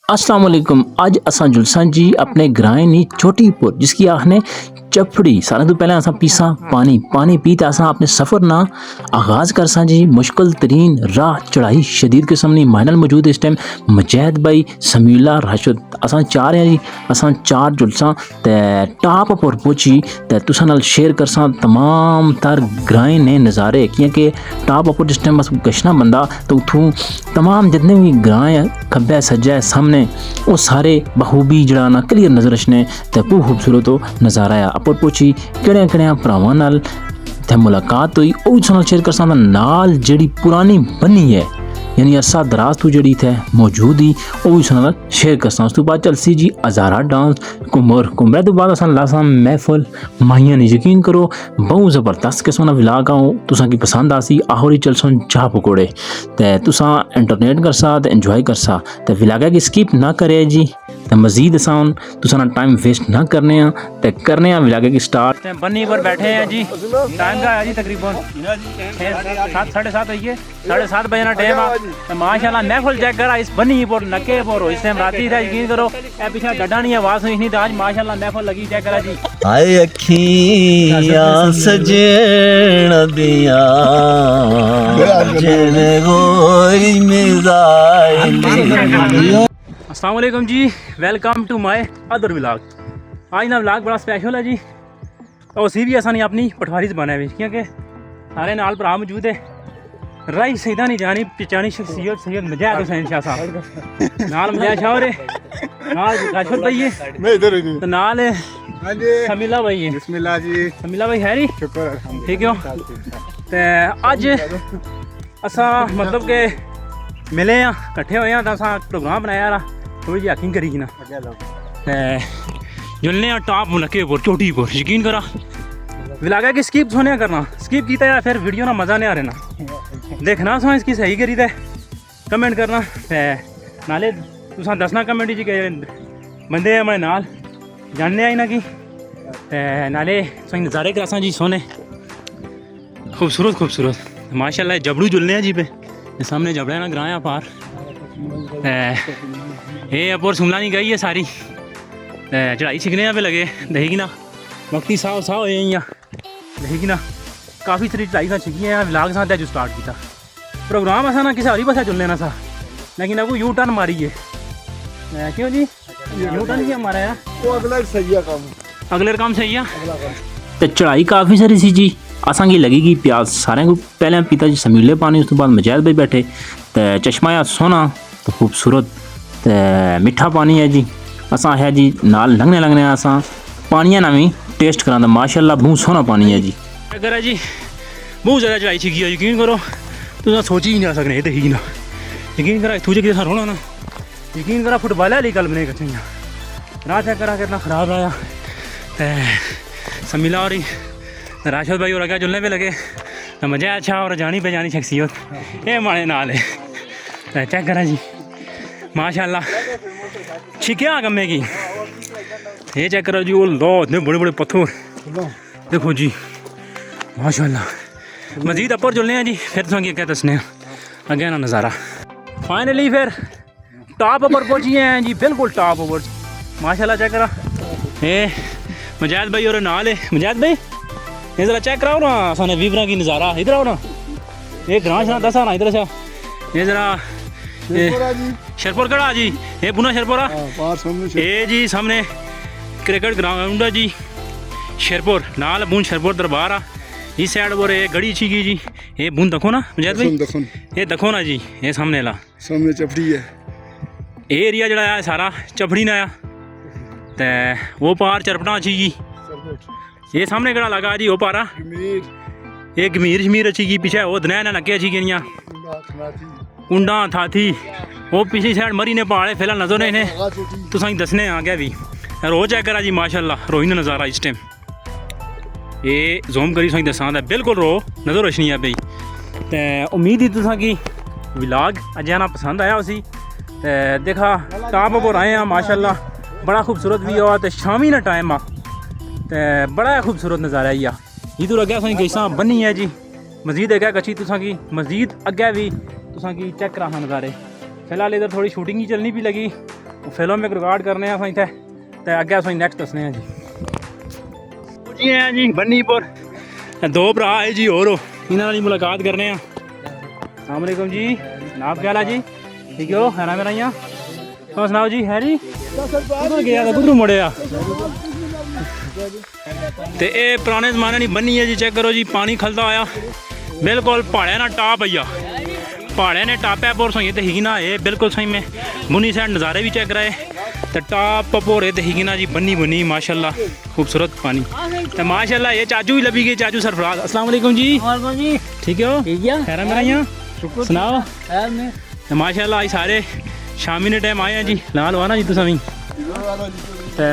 अस्सलाम वालेकुम। अज असां जुलसा जी अपने ग्राएं नी चोटीपुर जिसकी आखने चपड़ी सारे तो पहले असां पीसा पानी पी ते असां अपने सफ़र ना आगाज़ करसा जी। मुश्किल तरीन राह चढ़ाई शदीद किस्म नी माइनल मौजूद इस टाइम मजैद भाई समीला राशिद असां चार हैं जी। असां चार जुलसा ते टॉप पर पहुंची ते तुसां नाल शेयर करसा तमाम तर ग्राएं ने नज़ारे क्योंकि टॉप पर जिस टाइम अस गशना बंदा तो उठूँ तमाम जितने भी ग्राएं खब्बे सज्जै सामने वो सारे बखूबी जड़ा ना क्लियर नज़र रचने ते बहुत खूबसूरत नज़ारा है। अपर पुछी केड़े भरावां नाल ते मुलाकात हुई वो भी शेयर कर सकदा नाल जड़ी पुरानी बनी है यानी अरसा दराज तो जड़ी थे मौजूद ही वो भी सुना शेयर करसा। उस तो बाद चलसी जी हज़ारा डांस कुमरे तो बाद असन लासा महफल माइया ने यकीन करो बहुत ज़बरदस्त किस्म का विलाग आऊँ तुसा की पसंद आसी आहोरी चलसन चाह पकौड़े ते तुसा इंटरनेट करसा ते एंजॉय करसा ते विलागा की स्किप ना करे जी ते मजीद आसान तुसा ना टाइम वेस्ट ना करने ते करने विलागे की स्टार्ट बन्नी पर बैठे हैं जी। टाइम का है जी तकरीबन 7:30 हुई है 7:30 बजे ना टाइम है। माशाल्लाह महफिल चेक करा इस बन्नी पर नके पर इस टाइम राती था यकीन करो ए पीछे डडा नहीं आवाज हुई नहीं आज माशाल्लाह महफिल लगी चेक करा जी। आए अखियां सजण दिया जेने गोरी मिजाइल। अस्सलाम वालेकुम जी, welcome to my other vlog. आज ना व्लॉग बड़ा स्पेशल है जी और उसी भी असानी अपनी पटवारी ज़बान है क्योंकि सारे नाल भरा मौजूद है। राई सईदा नहीं जानी पहचानी शख्सियत सैयद मजैद हुसैन शाह साहब नाल मजैद शाह होरे नाल राशिद भाई है मैं इधर तो नाल समीला भाई है। बिस्मिल्लाह जी समीला भाई है री शुक्र ठीक हो ते अज असा मतलब के मिले हैं कट्ठे होए हैं तो असा प्रोग्राम बनाया रहा थोड़ी जी हैकिंग करी ना जुलने टॉप नके पर चोटी पर यकीन करा विलागा की स्किप सोने करना स्किप किया या फिर वीडियो ना मज़ा नहीं आ रहा देखना सो इसकी सही करी दे कमेंट करना नाले तुसा दसना कमेंट जी के बंदे हैं हमारे नाल जानने आई ना कि नाले सही नज़ारे करासा जी सोने खूबसूरत माशाल्लाह जबड़ू जुलने हैं जी पे सामने जबड़ा ना ग्राया पार ये अपोर शिमला नहीं गई है सारी चढ़ाई छिकने पे लगे देगी ना वक्ती साह साह होए इयां देगी ना काफ़ी सारी चढ़ाई सा छिकी हैं व्लॉग साथ जो स्टार्ट किया प्रोग्राम असा ना किसी और पास चुन लेना सा लेकिन अब यू टर्न मारी है क्यों जी यू टर्न किया हमारा यार वो अगला सही है काम अगले काम सही है ते चढ़ाई काफ़ी सारी सी जी असां की लगेगी प्याज सारे को पहले पिता जी समीले पानी उस तो बाद मजैद भाई बैठे तो चश्मा या सोना तो खूबसूरत तो मिठा पानी है जी। असां है जी नाल लंघने असां पानिया ना भी टेस्ट करा माशाल्लाह बहुत सोना पानी है जी। अगर है जी बहुत ज़्यादा चढ़ाई छिकी है यकीन करो तुम सोची ही नहीं आ सकने तो ही ना यकीन करा तुझे किसी रोना ना यकीन करा फुटबॉल वाली गल नहीं कच्ची राह चेक करा कितना ख़राब आया समीला और राशिद भाई और आगे जुलने पे लगे तो मज़ा अच्छा और जानी पहचानी शख्सियत ये हमारे नाल है चेक करा जी माशाल्लाह छिकिया कम्मे की ये चेक करो जी वो लो इतने बड़े बड़े पत्थर देखो जी माशाल्लाह मज़ीद अपर जुलने हैं जी फिर तो क्या दसने अगे ना नज़ारा फाइनली फिर टॉप पर पहुँची हैं जी बिल्कुल टॉप पर माशाल्लाह चेक करा ये मजैद भाई और नाल है मजैद भाई ये ज़रा चेक कराओ ना साने वीवरा की नज़ारा इधर आओ ना ये ग्रां शना दसा ना इधर से ये ज़रा शेरपुर कड़ा जी ये पुना शेरपुरा ये जी सामने क्रिकेट ग्राउंड है जी शेरपुर नाल बूंद शेरपुर दरबार आ इस साइड पर ये गड़ी छिकी जी ये बूंद देखो ना मजैद भाई ये देखो ना जी ये सामने ला सामने चपड़ी है ये एरिया जड़ा है सारा चपड़ी ना आया ते वो पार चरपटा छिकी ये सामने कड़ा लगा जी वो पारा ये गमीर शमीर अच्छी की पीछे वो दनैन नके अच्छी गिनिया कुंडा था थी वो पिछली साइड मरी ने पहाड़े फिलहाल नजर नहीं ने तो सही दसने आ गया भी रोज चेक करा जी माशाल्लाह रोही ने नज़ारा इस टाइम ये जोम करी सही दसा बिल्कुल रो नजर रोशनी है भाई तो उम्मीद ही तुसा की व्लॉग अज ना पसंद आया उसी देखा टॉप पर आए हैं माशाल्लाह बड़ा खूबसूरत भी हुआ तो शामी ना टाइम आ ते बड़ा खूबसूरत नज़ारा ही इधर अगे असें गईसा बनी है जी मजीद अगे कच्ची तुसा की मजीद अगे भी तुसा की चेक करा नज़ारे फिलहाल इधर थोड़ी शूटिंग ही चलनी भी लगी फिल्म एक रिकॉर्ड करने अस इत्थै ते अग्गें अस नैक्सट दस्सने जी पुज्जी आए जी बन्नीपुर दो भरा है जी होर इन्हां नाल मुलाकात करने अस्सलाम वालेकुम जी जनाब क्या हाल है जी ठीक हो है ना मेरा इ'यां तुस सनाओ जी है जी कुद्धर गया था कुद्धर मुड़ेआ ते एह् पराने जमाने दी बन्नी है जी चेक करो जी पानी खलदा आया बिल्कुल प्हाड़े ना टाप आई प्हाड़े ने टापै पर सोइए ते हिगना एह् बिल्कुल सही में बुनी साइड नज़ारे भी चेक कराए ते टाप पोरे ते हिगना जी बन्नी बुनी माशाल्लाह खूबसूरत पानी ते माशाल्लाह ये चाचू भी लभी गए चाचू सरफराज अस्सलाम वालेकुम जी ठीक हो खैर मेरा यहाँ सुनाओ ते माशाल्लाह अज सारे शामी ने टाइम आए हैं जी ला लो ना जी तुस भी ते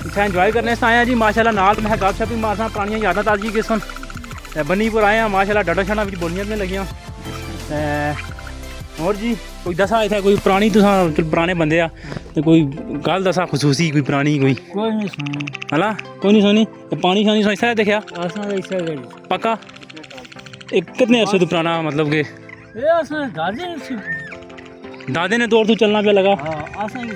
इत्थै इंजॉय करने आस्तै आए हैं जी माशाल्लाह नाल मैं गपशप भी मारना पुरानियां यादां ताज़गी किस्म ते बन्नीपुर आए हैं माशाल्लाह डाडा शाडा बिच बोलियां भी लगियां ते और जी कोई दसा इत्थै कोई पुरानी तुसां पुराने बंदे आ ते कोई गल दसा खसूसी कोई पुरानी कोई नहीं सुनी हला कोई नहीं सुनी ते पानी शानी सोचता है देखा आसान ऐसा गई पक्का एक कितने अर्से तो पुराना मतलब कि ये आसान गाजे दादे ने दौड़ तो चलना पे लगा हां आसान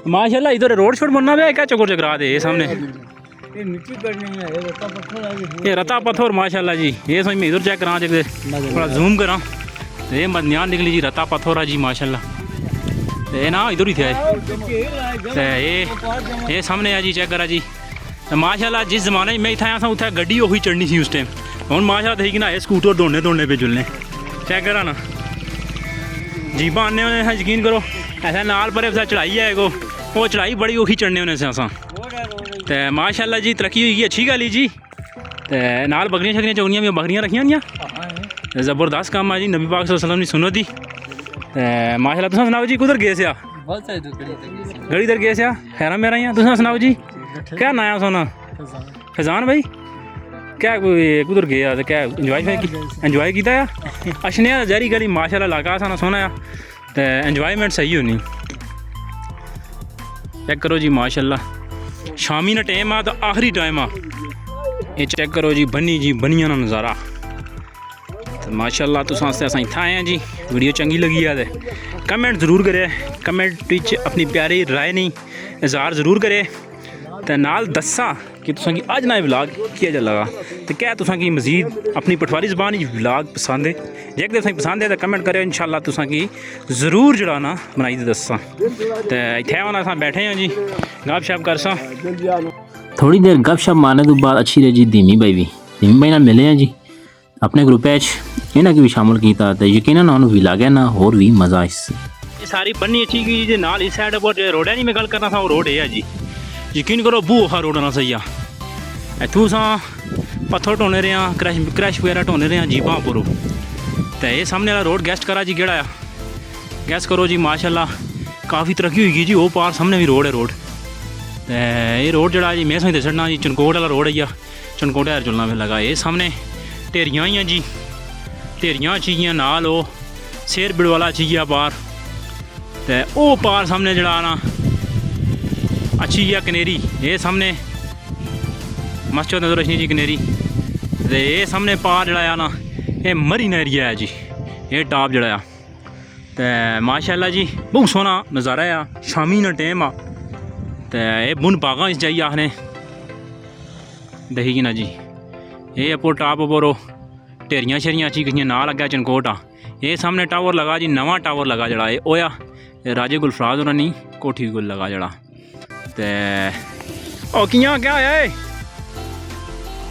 माशाल्लाह इधर रोड शोड बनना पे क्या चक्कर चकरा दे ये सामने ये मिट्टी पड़नी है ये रत्ता पत्थर है ये रता पत्थर माशाल्लाह जी ये समझ में इधर चेक करा चेक थोड़ा जूम करा ये मदनियान निकली जी रता पत्थर है जी माशाल्लाह ते ना इधर ही थे ते ये सामने है जी चेक करा जी ते माशाल्लाह जिस जमाने में इत्थै आया था उत्थै गड्डी ओही चढ़नी सी उस टाइम हुन माशाल्लाह देखी ना ये स्कूटर दौड़ने पे जुलने चेक करा ना जीपां आने होने यकीन करो ऐसा नाल पर चढ़ाई है वो चढ़ाई बड़ी औखी चढ़ने होने से असां ते माशाल्लाह जी तरक्की होई अच्छी गल ही जी ते नाल बकरियां शकरियां चौनियां भी बकरियां रखियां होनियां ज़बरदस्त काम है जी नबी पाक सल्लल्लाहु अलैहि वसल्लम दी सुन्नत दी ते माशाल्लाह तुसां सनाओ जी कुधर गए से बहुत सारी गड़ी इधर गए से खैर मेरा यहाँ तुसां सनाओ जी क्या नाया सोना फैजान भाई क्या कोई कुधर गया ते क्या एंजॉय किया अशने जहरी गली माशाल्लाह इलाका साना सोना है ते एंजॉयमेंट सही होनी चेक करो जी माशाल्लाह शामी ना टाइम आ तो आखिरी टाइम आ ये चेक करो जी बनी जी बनिया ना नज़ारा तो माशाल्लाह तुस आस्ते अस इत्थै आए हैं जी वीडियो चंगी लगी है तो कमेंट ज़रूर करे कमेंट विच अपनी प्यारी राय नहीं इजहार ज़रूर करे तो नाल दस्सा कि तुसां की अज ना व्लॉग किया जा लगा तो क्या तुसां की मजीद अपनी पटवारी ज़बान व्लॉग पसंद है जे तुसें पसंद है तो कमेंट करो इंशाल्लाह तुसां की ज़रूर जड़ा ना बनाई दस्सां तो इत्थै हुण असां बैठे हैं जी गपशप करसां थोड़ी देर गपशप मारने तो बाद अच्छी रही जी धीमी भाई ना मिले हैं जी अपने ग्रुप इन्होंने की भी शामिल किया तो यकीनन उन्होंने भी लगे ना होर भी मज़ा इससे ये सारी बन्नी अच्छी की जी नाल इस साइड पर रोड है नहीं मैं गल करना था वो रोड है जी यकीन करो बू हा रोड ना सही आ इतों अस पत्थर ढोने रहे हैं क्रैश वगैरह ढोने रहे हैं जीपां उप्परों तो ये सामने वाला रोड गैस्ट करा जी केड़ा आ गैस करो जी माशाल्लाह काफ़ी तरक्की हुई जी वो पार सामने भी रोड है रोड तो ये रोड जड़ा जी मैं समझते छड़ना जी चनकोट वाला रोड है चनकोट है चलना पे लगा ये सामने ढेरियां ही जी ढेरियां अच्छी नाल वो शेर बिड़ वाला अच्छी पार तो वो पार सामने जड़ा ना अच्छी है कनेरी ये सामने मस्जिद नजर अच्छी जी कनेरी तो ये सामने पार जड़ा ना ये मरीन एरिया है जी ये टॉप जड़ा तो माशाल्लाह जी बहुत सोहना नज़ारा आ शामी ना टाइम आ तो ये बुन बागा इस जाइए आखने देखी ना जी ये अपो टॉप पर ढेरियां शेरियां अच्छी गई नाल अग्गै चनकोट आ ये सामने टावर लगा जी नवा टावर लगा जड़ा ये ओया राजे गुलफराज होना नहीं कोठी गुल लगा जड़ा ते ओ कियां क्या होया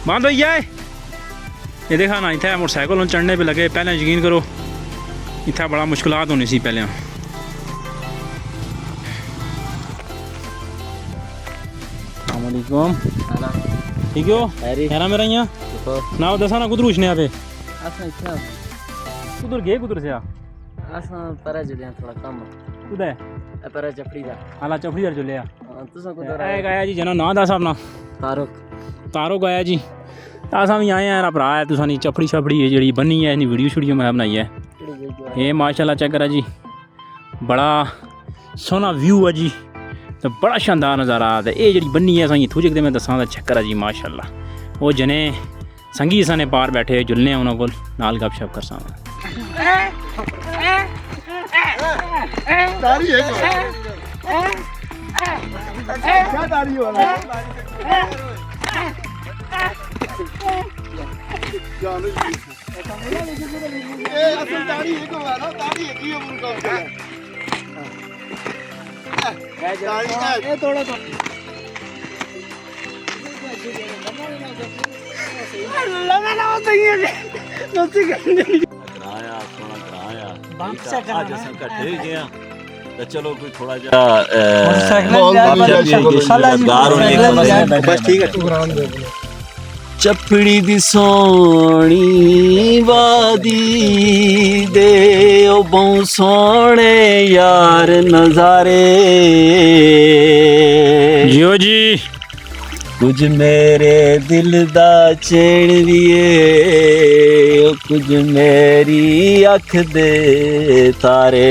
बंद हो गया ये देखा ना इत्थै मोटरसाइकिल चढ़ने पे लगे पहले यकीन करो इत्थै बड़ा मुश्किलात होनी सी पहले अस्सलाम वालेकुम ठीक हो है ना मेरा यहाँ ना दसा ना कुदर उछने पे कुदर गए कुदर से परा जुलिया थोड़ा कम कुदे परा चपड़ी दा हाला चपड़ी दर चले तुसा कुदर आया जी जना ना दस अपना तारुक आया जी अस भी आए हैं भरा है तुसा नहीं चपड़ी छपड़ी है जी बनी है वीडियो शूडियो मैं बनाई है ये माशाल्लाह चेक करा जी बड़ा सोहना व्यू है जी तो बड़ा शानदार नज़ारा तो ये जी बनी है असें इत्थूं जगदे मैं दसां तो चेक करा जी माशाल्लाह वो जने संगी साने पार बैठे जुलने उन्होंने को नाल गपशप करसां ਕਰਾਇਆ ਸੋਣਾ ਕਰਾਇਆ ਅੱਜ ਅਸਾਂ ਇਕੱਠੇ ਹੀ ਗਿਆ ਤਾਂ ਚਲੋ ਕੋਈ ਥੋੜਾ ਜਿਹਾ ਬਸ ਠੀਕ ਹੈ ਚਪੜੀ ਦੀ ਸੋਹਣੀ ਵਾਦੀ ਦੇ ਉਹ ਬਹੁ ਸੋਹਣੇ ਯਾਰ ਨਜ਼ਾਰੇ ਜਿਓ ਜੀ ਕੁਝ ਮੇਰੇ ਦਿਲ ਦਾ ਚੈਨ ਵੀ ਏ ਉਹ ਕੁਝ ਮੇਰੀ ਅੱਖ ਦੇ ਤਾਰੇ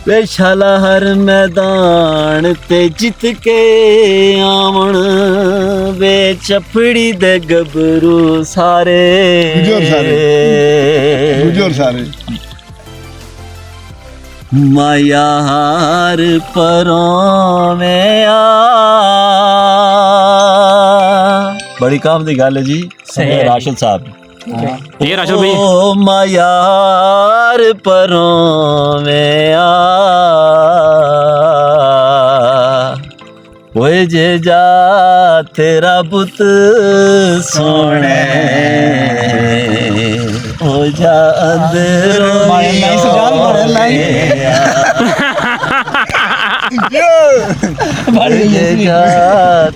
ਵੇ ਸ਼ਾਲਾ ਹਰ ਮੈਦਾਨ ਤੇ ਜਿੱਤ ਕੇ ਆਵਣ ਵੇ ਚਪੜੀ ਦੇ ਗੱਭਰੂ ਸਾਰੇ ਗੁਜਰ ਸਾਰੇ ਮਾयार परों में आ बड़ी काम की गल है जी राशिद साहब ये राशिद भाई ओ मायार परों में आ ओए जे जा तेरा बुत सोने हो जा अंदरों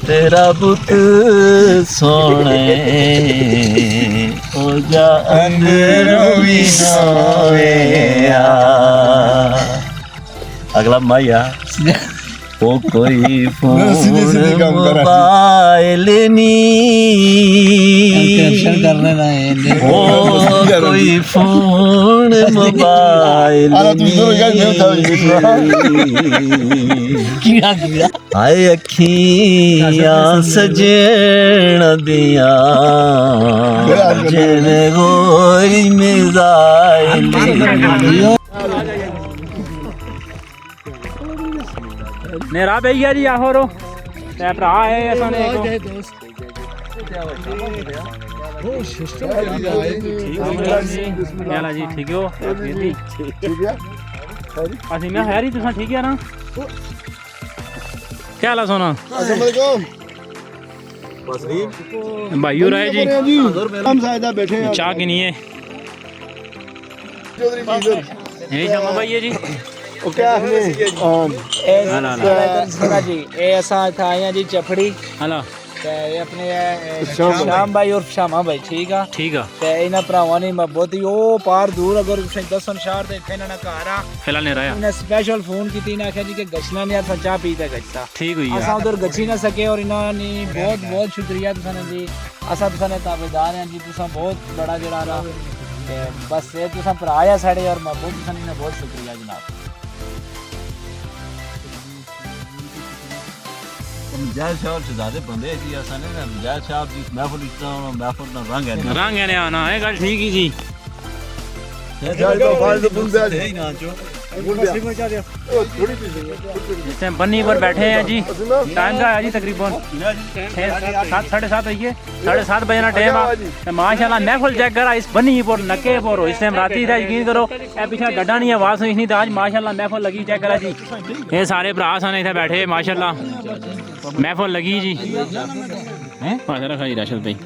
तेरा बुत सोने हो जा अंदरों अगला माया ओ कोई फोन मोबाइल नी ओ कोई फोन मोबाइल आए अखियां सजन दिया जन गोरी मिजाइल नेरा भैया जी आहोरो ते भरा है असाने याला जी ठीक हो असि मैं हैरी तुसा ठीक है ना क्या हाल है सोना भाई हो रहे जी हम सायदा बैठे हैं चाह की नहीं है यही शामा भाई है जी ओ क्या है हाला हाला जी ये असा था आया जी चपड़ी हाला ते ये अपने शाम भाई और शामा भाई ठीक है ठीक है ते इना भरावां ने बहुत ही ओ पार दूर अगर दसन शहर ते इन्हां ने घर आ फिलहाल नहीं रहा इन्हें स्पेशल फोन की तीन आख्या जी के गछना ने यार चाह पीते गछता ठीक हुई असा है उधर गछी ना सके और इन्हां ने बहुत बहुत शुक्रिया तुसाने जी असा तुसाने ताबेदार हैं जी तुसा बहुत बड़ा जड़ा रहा ते बस ये तुसा भरा आ साडे और महबूब तुसाने ने बहुत शुक्रिया जनाब जैद साहब शहजादे बंदे जी असाने ना जैद साहब जी महफिल इतना महफिल ना रंग है रंग है आना है गल ठीक ही जी इस टाइम बन्नी पर बैठे हैं जी टाइम का है जी तकरीबन 7:30 रही है 7:30 बजे ना टाइम है माशाल्लाह महफिल चेक करा इस बन्नी पर नके पर इस टाइम राती दा यकीन करो ए पीछे गड्ढा नहीं आवाज सुनी नहीं आज माशाल्लाह महफिल लगी चेक करा जी ये सारे भरा साने इधर बैठे माशाल्लाह महफिल लगी जी हैं पास रखा जी राशिद भाई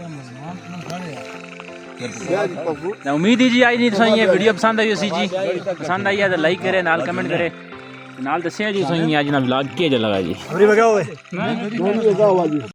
उम्मीद ही जी आई नहीं तुम ये वीडियो पसंद आई सी जी पसंद आई है तो लाइक करे नाल कमेंट करे नाल दसिया जी तुम अज ना व्लॉग किया लगा जी